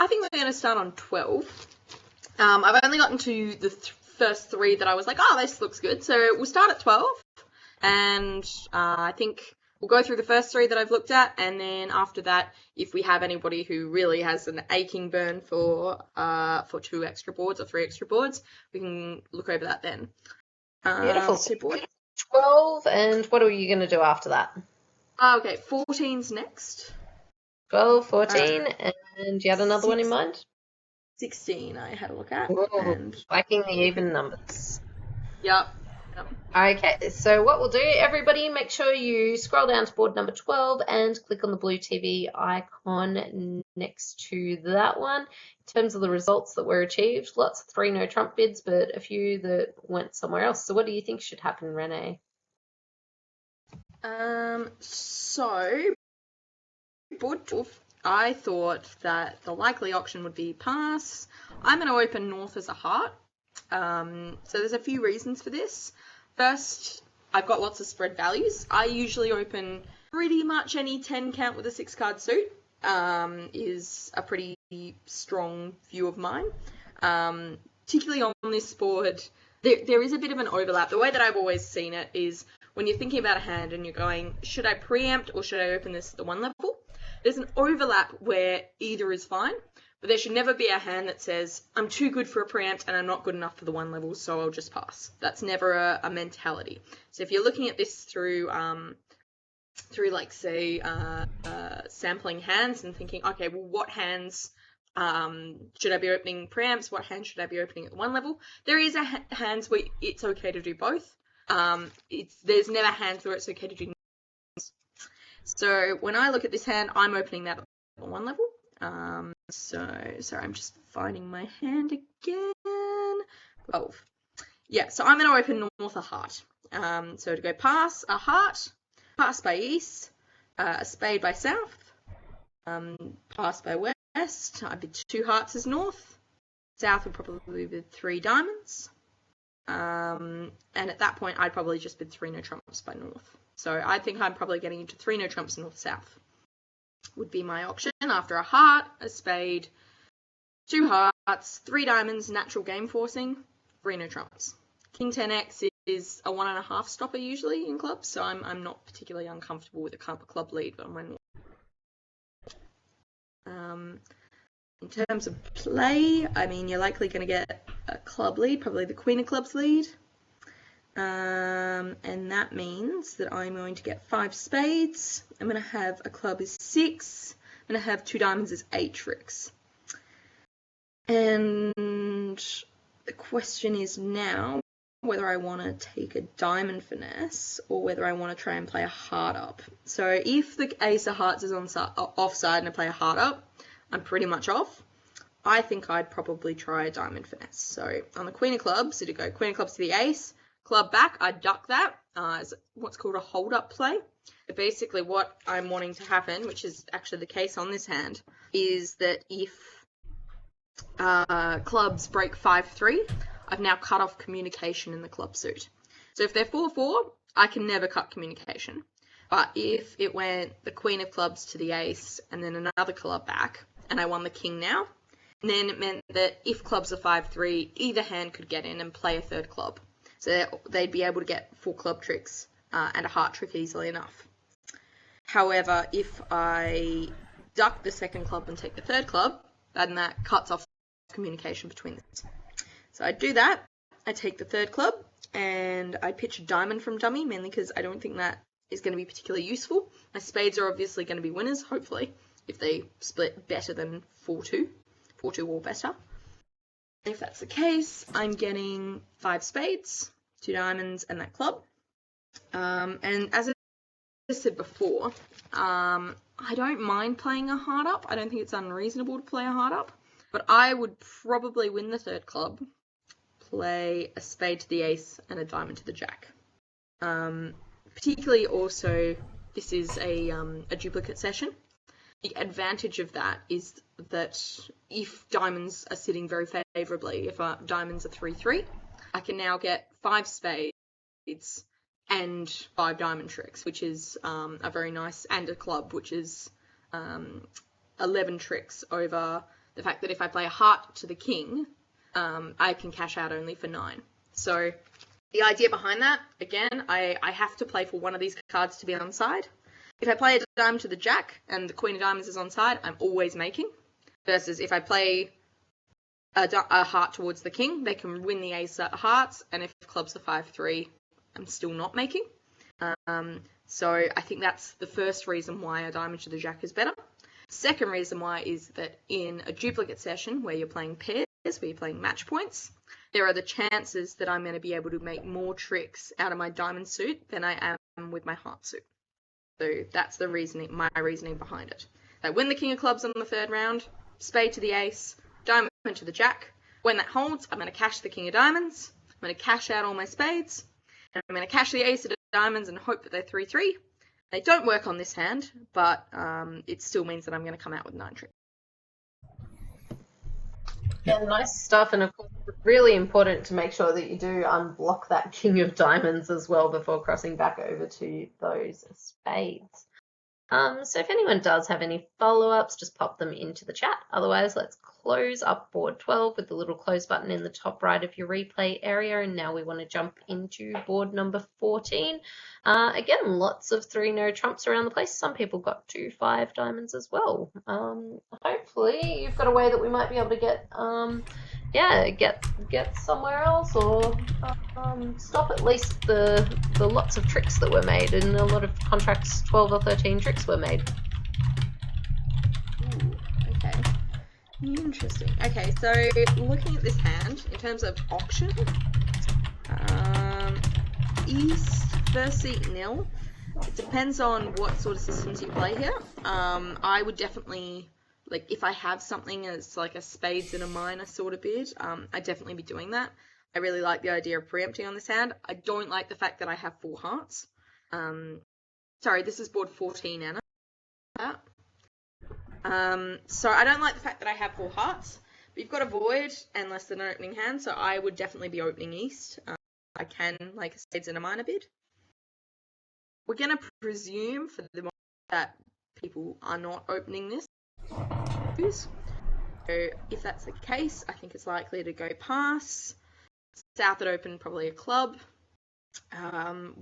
I think we're going to start on 12. I've only gotten to the first 3 that I was like, oh, this looks good. So we'll start at 12, and I think we'll go through the first 3 that I've looked at, and then after that, if we have anybody who really has an aching burn for 2 extra boards or 3 extra boards, we can look over that then. Beautiful. 12, and what are you going to do after that? Okay, 14's next. 12, 14, and you had another one in mind? 16 I had a look at. Ooh, and liking the even numbers. Yep. Okay, so what we'll do, everybody, make sure you scroll down to board number 12 and click on the blue TV icon next to that one. In terms of the results that were achieved, lots of 3 no trump bids, but a few that went somewhere else. So what do you think should happen, Renee? So, board 12, I thought that the likely option would be pass. I'm going to open North as a heart. So there's a few reasons for this. First, I've got lots of spread values. I usually open pretty much any 10 count with a 6-card suit. Is a pretty strong view of mine. Particularly on this board, there is a bit of an overlap. The way that I've always seen it is when you're thinking about a hand and you're going, should I preempt or should I open this at the 1 level? There's an overlap where either is fine, but there should never be a hand that says, I'm too good for a preempt and I'm not good enough for the 1 level, so I'll just pass. That's never a mentality. So if you're looking at this through like, say, sampling hands and thinking, okay, well, what hands should I be opening preamps? What hands should I be opening at the 1 level? There is hands where it's okay to do both. There's never hands where it's okay to do. So when I look at this hand, I'm opening that at the 1 level. Sorry, I'm just finding my hand again. 12. Yeah, so I'm going to open North a heart. So to go pass, a heart, pass by east, a spade by south, pass by west. I bid 2 hearts as north. South would probably bid 3 diamonds. And at that point, I'd probably just bid 3 no trumps by north. So I think I'm probably getting into 3 no trumps north-south would be my option. After a heart, a spade, 2 hearts, 3 diamonds, natural game forcing, 3 no trumps. King 10x is a 1.5 stopper usually in clubs, so I'm not particularly uncomfortable with a club lead on my in terms of play, I mean, you're likely going to get a club lead, probably the Queen of Clubs lead. And that means that I'm going to get 5 spades. I'm going to have a club as 6. I'm going to have 2 diamonds as 8 tricks. And the question is now whether I want to take a diamond finesse or whether I want to try and play a heart up. So if the ace of hearts is offside and I play a heart up, I'm pretty much off. I think I'd probably try a diamond finesse. So on the Queen of Clubs, it'd go Queen of Clubs to the ace, club back, I'd duck that as what's called a hold-up play. But basically what I'm wanting to happen, which is actually the case on this hand, is that if clubs break 5-3, I've now cut off communication in the club suit. So if they're 4-4, I can never cut communication. But if it went the Queen of Clubs to the ace and then another club back, and I won the king now, then it meant that if clubs are 5-3, either hand could get in and play a third club. So they'd be able to get 4 club tricks and a heart trick easily enough. However, if I duck the second club and take the third club, then that cuts off communication between them. So I'd do that. I take the third club and I pitch a diamond from dummy, mainly because I don't think that is going to be particularly useful. My spades are obviously going to be winners, hopefully, if they split better than 4-2. 4-2 or better. If that's the case, I'm getting 5 spades, 2 diamonds, and that club. And as I said before, I don't mind playing a heart up. I don't think it's unreasonable to play a heart up. But I would probably win the third club, play a spade to the ace, and a diamond to the jack. Particularly also, this is a duplicate session. The advantage of that is that if diamonds are sitting very favourably, if diamonds are 3-3, I can now get 5 spades and 5 diamond tricks, which is a very nice, and a club, which is 11 tricks over the fact that if I play a heart to the king, I can cash out only for 9. So the idea behind that, again, I have to play for one of these cards to be on side. If I play a diamond to the jack and the queen of diamonds is on side, I'm always making. Versus if I play a heart towards the king, they can win the ace at hearts, and if clubs are 5-3, I'm still not making. So I think that's the first reason why a diamond to the jack is better. Second reason why is that in a duplicate session where you're playing pairs, where you're playing match points, there are the chances that I'm going to be able to make more tricks out of my diamond suit than I am with my heart suit. So that's the reasoning, my reasoning behind it. I win the king of clubs on the 3rd round, spade to the ace, diamond to the jack. When that holds, I'm going to cash the king of diamonds, I'm going to cash out all my spades, and I'm going to cash the ace of diamonds and hope that they're 3-3. They don't work on this hand, but it still means that I'm going to come out with 9 tricks. Yeah, nice stuff, and of course, really important to make sure that you do unblock that king of diamonds as well before crossing back over to those spades. So if anyone does have any follow-ups, just pop them into the chat. Otherwise, let's close up board 12 with the little close button in the top right of your replay area. And now we want to jump into board number 14. Again, lots of 3 no trumps around the place. Some people got 2-5 diamonds as well. Hopefully you've got a way that we might be able to get get somewhere else, or stop at least the lots of tricks that were made. And a lot of contracts, 12 or 13 tricks were made. Ooh, okay. Interesting. Okay, so looking at this hand, in terms of auction, East, first seat nil. It depends on what sort of systems you play here. I would definitely, like, if I have something as like a spades and a minor sort of bid, I'd definitely be doing that. I really like the idea of preempting on this hand. I don't like the fact that I have 4 hearts. Sorry, this is board 14, Anna. So I don't like the fact that I have 4 hearts. But you've got a void and less than an opening hand, so I would definitely be opening East. I can, like, a spades and a minor bid. We're going to presume for the moment that people are not opening this. So if that's the case, I think it's likely to go pass. South would open probably a club.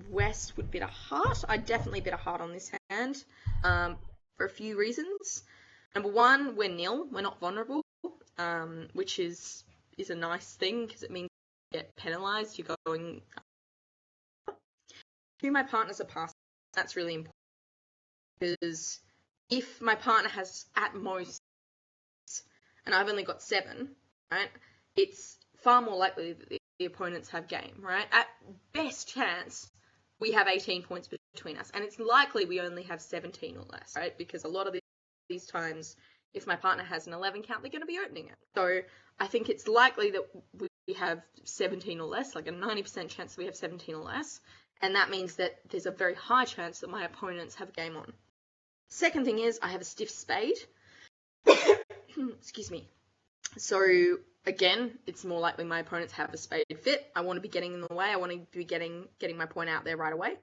West would bid a heart. I'd definitely bid a heart on this hand for a few reasons. Number one, we're nil. We're not vulnerable, which is a nice thing because it means you get penalised. You're going who my partners are passing. That's really important because if my partner has at most and I've only got 7, right, it's far more likely that the opponents have game, right? At best chance, we have 18 points between us, and it's likely we only have 17 or less, right? Because a lot of these times, if my partner has an 11 count, they're going to be opening it. So I think it's likely that we have 17 or less, like a 90% chance that we have 17 or less, and that means that there's a very high chance that my opponents have game on. Second thing is I have a stiff spade. Excuse me. So again, it's more likely my opponents have a spade fit. I want to be getting in the way. I want to be getting my point out there right away.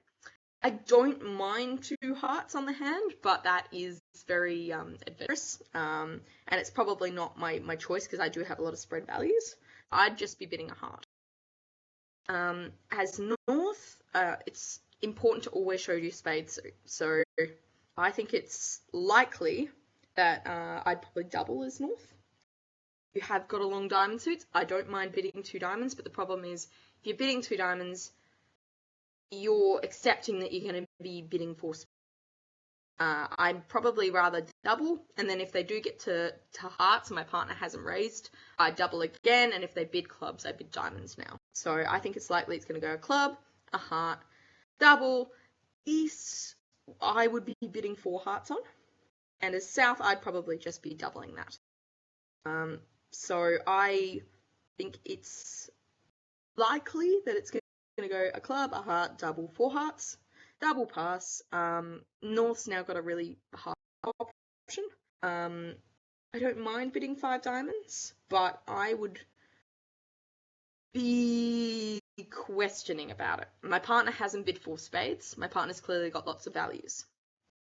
I don't mind 2 hearts on the hand, but that is very adverse, and it's probably not my choice because I do have a lot of spread values. I'd just be bidding a heart. As North, it's important to always show you spades. So I think it's likely that I'd probably double as North. You have got a long diamond suits. I don't mind bidding 2 diamonds, but the problem is if you're bidding 2 diamonds, you're accepting that you're going to be bidding 4 spades. I'd probably rather double, and then if they do get to hearts and my partner hasn't raised, I double again, and if they bid clubs, I bid diamonds now. So I think it's likely it's going to go a club, a heart, double. East, I would be bidding 4 hearts on, and as South, I'd probably just be doubling that. So I think it's likely that it's going to go a club, a heart, double, 4 hearts, double pass. North's now got a really hard option. I don't mind bidding 5 diamonds, but I would be questioning about it. My partner hasn't bid 4 spades. My partner's clearly got lots of values.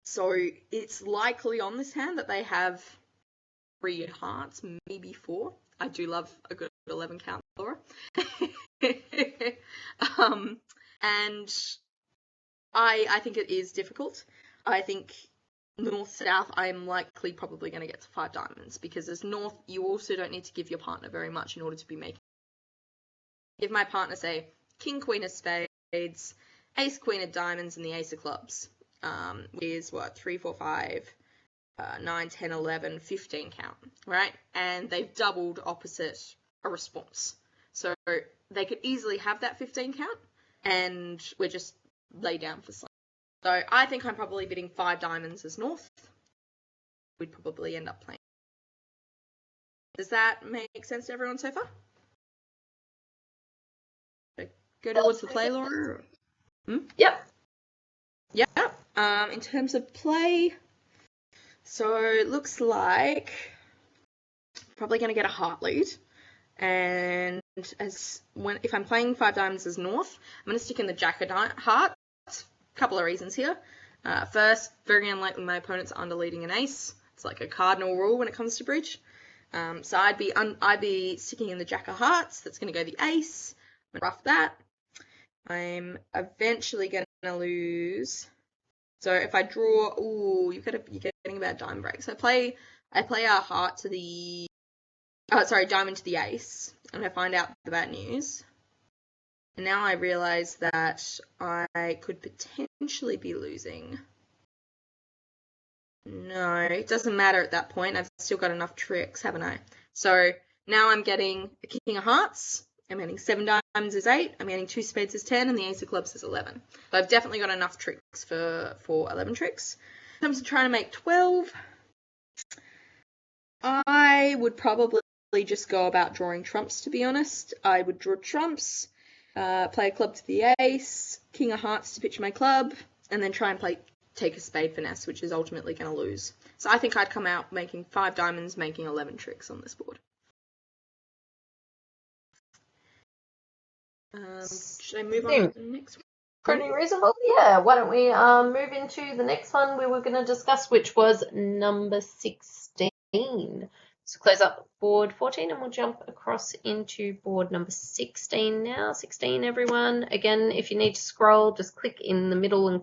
So it's likely on this hand that they have 3 hearts, maybe 4. I do love a good 11 count, Laura. And I think it is difficult. I think north-south, I'm likely probably going to get to 5 diamonds, because as north, you also don't need to give your partner very much in order to be making. Give my partner, say, king, queen of spades, ace, queen of diamonds, and the ace of clubs, which is what, 3, 4, 5, 9, 10, 11, 15 count, right? And they've doubled opposite a response. So they could easily have that 15 count, and we're just lay down for some. So I think I'm probably bidding 5 diamonds as north. We'd probably end up playing. Does that make sense to everyone so far? Go towards the play, Laura? Yep. In terms of play, so it looks like probably going to get a heart lead. And if I'm playing 5 diamonds as north, I'm going to stick in the jack of hearts. A couple of reasons here. First, very unlikely my opponent's under leading an ace. It's like a cardinal rule when it comes to bridge. So I'd be sticking in the jack of hearts. That's going to go the ace. I'm going to rough that. I'm eventually going to lose. So if I draw, you're getting about diamond break. So I play a heart to the, diamond to the ace, and I find out the bad news. And now I realise that I could potentially be losing. No, it doesn't matter at that point. I've still got enough tricks, haven't I? So now I'm getting a king of hearts. I'm getting 7 diamonds is 8. I'm getting 2 spades is 10, and the ace of clubs is 11. So I've definitely got enough tricks for 11 tricks. In terms of trying to make 12, I would probably just go about drawing trumps, to be honest. I would draw trumps, play a club to the ace, king of hearts to pitch my club, and then try and take a spade finesse, which is ultimately going to lose. So I think I'd come out making 5 diamonds, making 11 tricks on this board. Should I move on to the next one? Pretty reasonable. Yeah, why don't we move into the next one we were going to discuss, which was number 16. So close up board 14 and we'll jump across into board number 16 now. 16, everyone. Again, if you need to scroll, just click in the middle and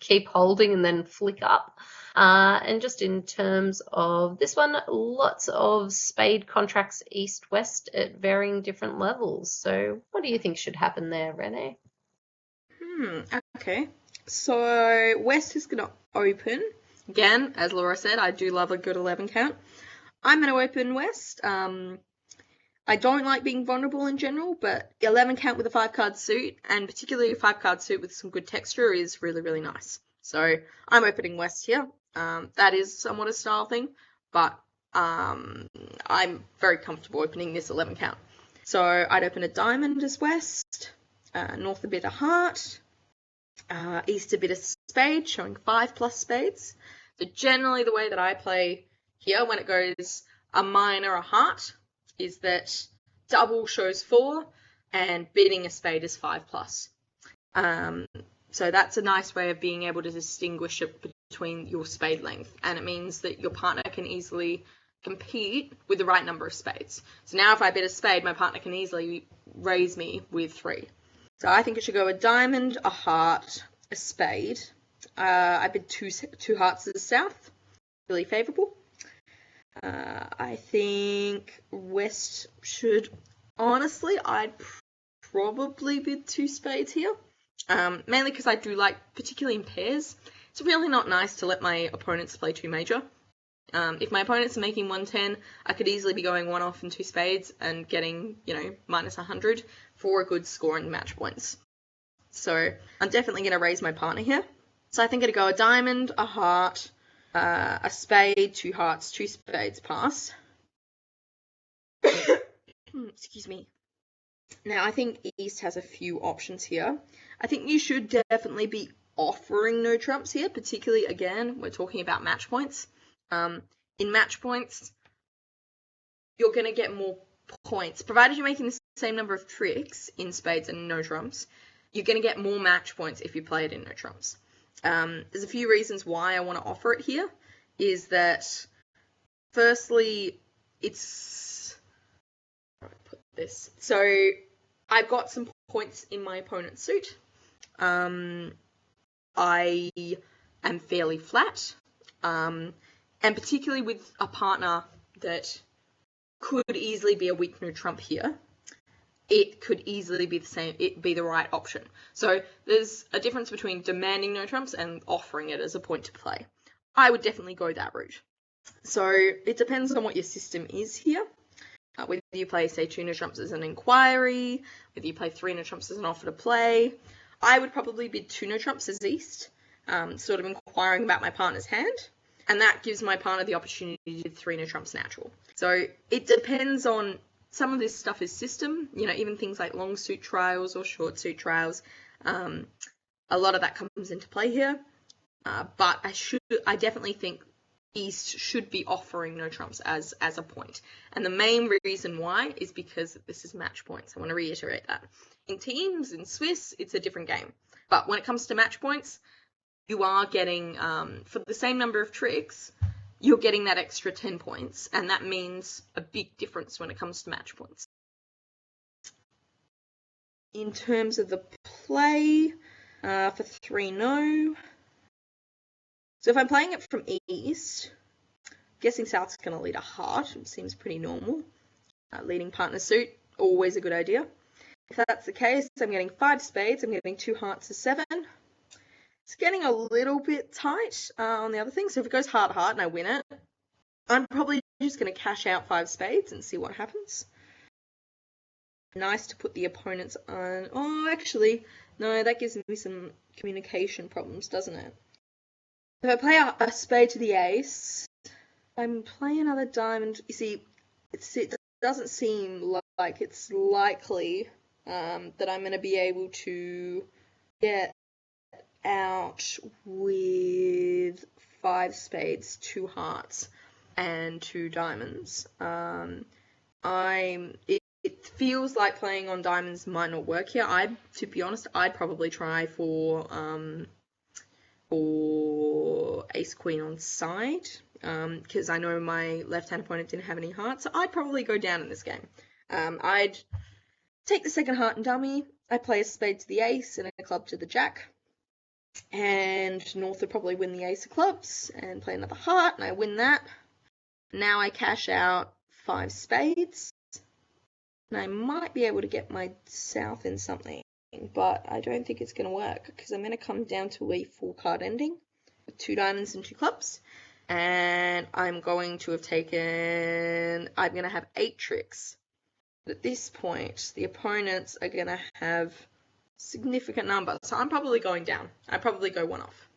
keep holding and then flick up. And just in terms of this one, lots of spade contracts east-west at varying different levels. So what do you think should happen there, Renee? Okay. So West is going to open. Again, as Laura said, I do love a good 11 count. I'm going to open West. I don't like being vulnerable in general, but 11 count with a 5-card suit, and particularly a 5-card suit with some good texture, is really, really nice. So I'm opening West here. That is somewhat a style thing, but I'm very comfortable opening this 11 count. So I'd open a diamond as West, north a bit of heart, east a bit of spade, showing 5+ spades. So generally the way that I play here when it goes a minor, a heart, is that double shows 4 and beating a spade is 5+. So that's a nice way of being able to distinguish it between your spade length, and it means that your partner can easily compete with the right number of spades. So now if I bid a spade, my partner can easily raise me with 3. So I think it should go a diamond, a heart, a spade. I bid two hearts to the south, really favourable. I think West should, honestly, I'd probably bid 2 spades here. Mainly because I do like, particularly in pairs, it's really not nice to let my opponents play 2 major. If my opponents are making 110, I could easily be going 1 off and 2 spades and getting, minus 100 for a good score in match points. So I'm definitely going to raise my partner here. So I think it'd go a diamond, a heart, a spade, 2 hearts, 2 spades pass. Excuse me. Now I think East has a few options here. I think you should definitely be offering no trumps here, particularly, again, we're talking about match points. In match points, you're going to get more points. Provided you're making the same number of tricks in spades and no trumps, you're going to get more match points if you play it in no trumps. There's a few reasons why I want to offer it here, is that firstly, it's... How do I put this? So I've got some points in my opponent's suit. I am fairly flat, and particularly with a partner that could easily be a weak no trump here, it could easily be the right option. So there's a difference between demanding no trumps and offering it as a point to play. I would definitely go that route. So it depends on what your system is here. Whether you play, say, 2 no trumps as an inquiry, whether you play 3 no trumps as an offer to play. I would probably bid 2 no trumps as east, sort of inquiring about my partner's hand, and that gives my partner the opportunity to do 3 no trumps natural. So it depends on, some of this stuff is system, even things like long suit trials or short suit trials. A lot of that comes into play here, but I definitely think East should be offering no trumps as a point. And the main reason why is because this is match points. I want to reiterate that. In teams, in Swiss, it's a different game. But when it comes to match points, you are getting, for the same number of tricks, you're getting that extra 10 points. And that means a big difference when it comes to match points. In terms of the play, for 3 no. So if I'm playing it from East, guessing South's going to lead a heart. It seems pretty normal. Leading partner suit, always a good idea. If that's the case, I'm getting 5 spades. I'm getting 2 hearts to 7. It's getting a little bit tight on the other thing. So if it goes heart and I win it, I'm probably just going to cash out 5 spades and see what happens. Nice to put the opponents on. Oh, actually, no, that gives me some communication problems, doesn't it? If I play a spade to the ace, I'm playing another diamond. You see, it doesn't seem like it's likely that I'm going to be able to get out with 5 spades, 2 hearts, and 2 diamonds. It feels like playing on diamonds might not work here. To be honest, I'd probably try for ace queen on side, because I know my left-hand opponent didn't have any hearts, so I'd probably go down in this game. I'd take the second heart and dummy, I'd play a spade to the ace and a club to the jack, and North would probably win the ace of clubs and play another heart, and I win that. Now I cash out 5 spades, and I might be able to get my South in something, but I don't think it's going to work because I'm going to come down to a 4-card ending with 2 diamonds and 2 clubs, and I'm going to have 8 tricks. But at this point, the opponents are going to have significant number, so I'm probably going down. I probably go 1 off.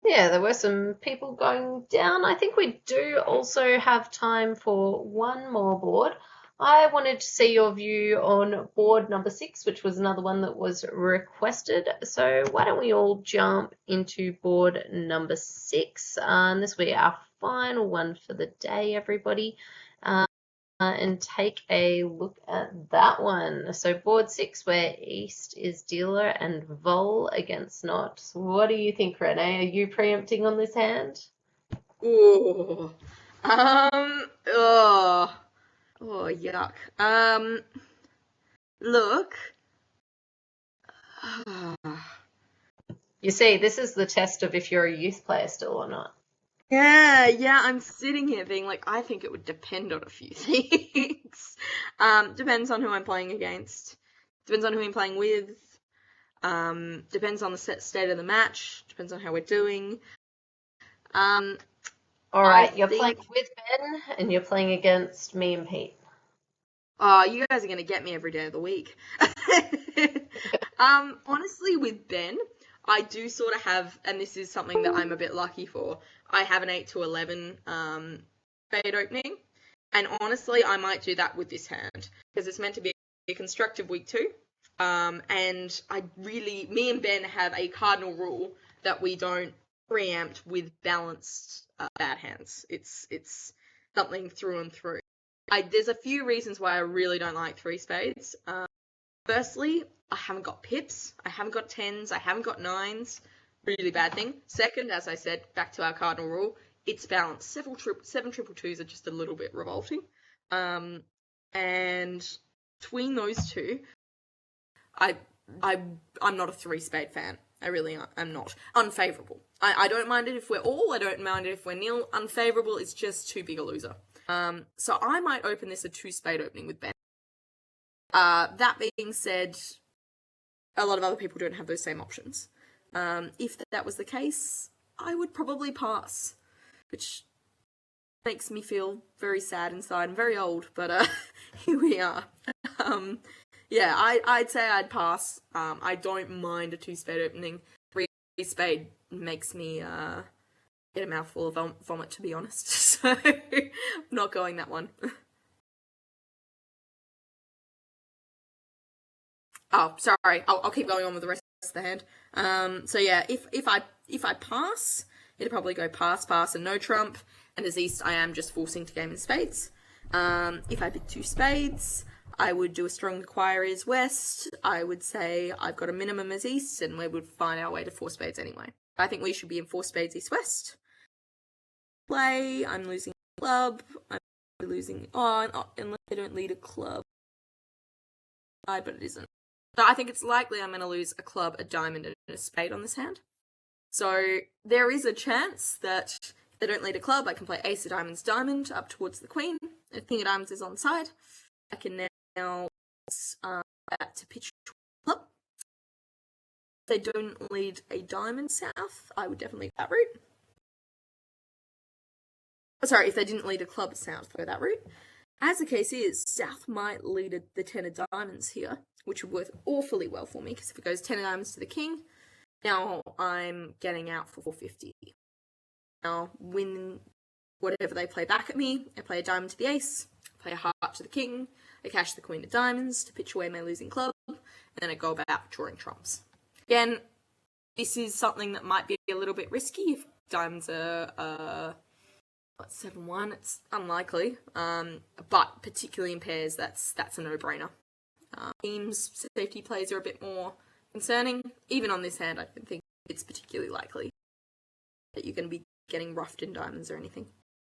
Yeah, there were some people going down. I think we do also have time for one more board. I wanted to see your view on board number 6, which was another one that was requested. So why don't we all jump into board number 6? And this will be our final one for the day, everybody. And take a look at that one. So board 6, where East is dealer and Vol against Not. What do you think, Renee? Are you preempting on this hand? Ooh. Oh, yuck. Look. You see, this is the test of if you're a youth player still or not. Yeah, I'm sitting here being like, I think it would depend on a few things. Depends on who I'm playing against. Depends on who I'm playing with. Depends on the state of the match. Depends on how we're doing. All right, you're playing with Ben and you're playing against me and Pete. You guys are going to get me every day of the week. Honestly, with Ben, I do sort of have, and this is something that I'm a bit lucky for, I have an 8 to 11 fade opening, and honestly, I might do that with this hand, because it's meant to be a constructive week too, and me and Ben have a cardinal rule that we don't preempt with balanced bad hands. It's something through and through. There's a few reasons why I really don't like 3 spades. Firstly, I haven't got pips. I haven't got 10s. I haven't got 9s. really bad thing. Second, as I said, back to our cardinal rule, it's balanced. Seven triple twos are just a little bit revolting. And between those two, I'm not a three spade fan. I really am not. Unfavourable. I don't mind it if we're all. I don't mind it if we're nil. Unfavourable is just too big a loser. So I might open this a two spade opening with Ben. That being said, a lot of other people don't have those same options. If that was the case, I would probably pass, which makes me feel very sad inside and very old, but here we are. Yeah, I'd say I'd pass. I don't mind a two spade opening. Three spade makes me get a mouthful of vomit, to be honest. So I'm not going that one. Oh, sorry. I'll keep going on with the rest of the hand. So yeah, if I pass, it'd probably go pass, and no trump. And as East, I am just forcing to game in spades. If I pick two spades, I would do a strong acquire as West. I would say I've got a minimum as East, and we would find our way to four spades anyway. I think we should be in four spades East West. Play. I'm losing a club. I'm losing. Oh, unless they don't lead a club. But it isn't. So I think it's likely I'm going to lose a club, a diamond, and a spade on this hand. So there is a chance that if they don't lead a club, I can play ace of diamonds, diamond up towards the queen. And king of diamonds is on the side. I can now back to pitch club. If they don't lead a diamond south, I would definitely go that route. Oh, sorry, if they didn't lead a club south, go that route. As the case is, South might lead the 10 of diamonds here, which would work awfully well for me, because if it goes 10 of diamonds to the king, now I'm getting out for 450. Now, win whatever they play back at me, I play a diamond to the ace, I play a heart to the king, I cash the queen of diamonds to pitch away my losing club, and then I go about drawing trumps. Again, this is something that might be a little bit risky if diamonds are 7-1, it's unlikely, but particularly in pairs, that's a no-brainer. Teams, safety plays are a bit more concerning. Even on this hand, I don't think it's particularly likely that you're going to be getting roughed in diamonds or anything.